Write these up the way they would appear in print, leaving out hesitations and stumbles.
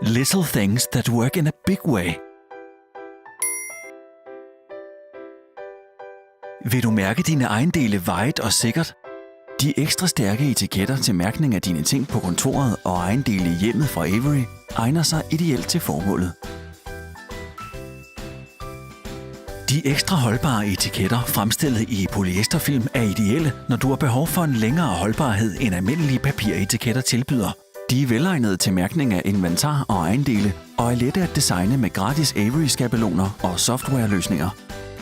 Little things that work in a big way. Vil du mærke dine ejendele vejet og sikkert? De ekstra stærke etiketter til mærkning af dine ting på kontoret og ejendele i hjemmet fra Avery egner sig ideelt til formålet. De ekstra holdbare etiketter fremstillet i polyesterfilm er ideelle, når du har behov for en længere holdbarhed end almindelige papiretiketter tilbyder. De er velegnede til mærkning af inventar og ejendele og er lette at designe med gratis Avery-skabeloner og softwareløsninger.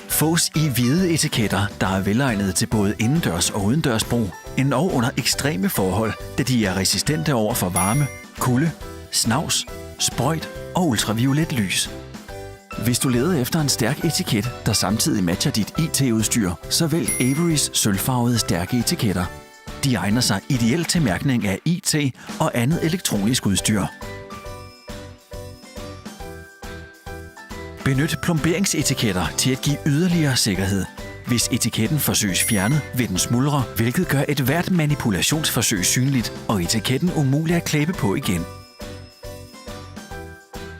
Fås i hvide etiketter, der er velegnede til både indendørs og udendørs brug, endog under ekstreme forhold, da de er resistente over for varme, kulde, snavs, sprøjt og ultraviolet lys. Hvis du leder efter en stærk etiket, der samtidig matcher dit IT-udstyr, så vælg Averys sølvfarvede stærke etiketter. De egner sig ideelt til mærkning af IT og andet elektronisk udstyr. Benyt plomberingsetiketter til at give yderligere sikkerhed. Hvis etiketten forsøges fjernet, vil den smuldre, hvilket gør et hvert manipulationsforsøg synligt og etiketten umulig at klæbe på igen.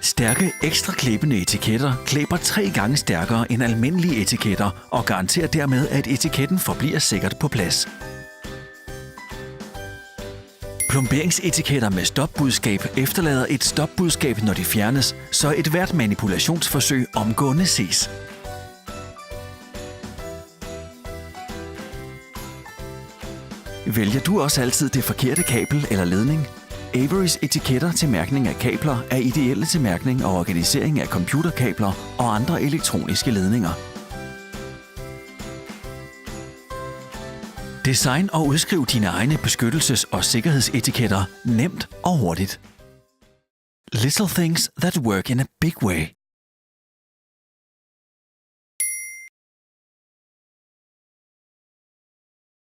Stærke ekstra klæbende etiketter klæber 3 gange stærkere end almindelige etiketter og garanterer dermed, at etiketten forbliver sikkert på plads. Plomberingsetiketter med stopbudskab efterlader et stopbudskab, når de fjernes, så et hvert manipulationsforsøg omgående ses. Vælger du også altid det forkerte kabel eller ledning? Averys etiketter til mærkning af kabler er ideelle til mærkning og organisering af computerkabler og andre elektroniske ledninger. Design og udskriv dine egne beskyttelses- og sikkerhedsetiketter nemt og hurtigt. Little things that work in a big way.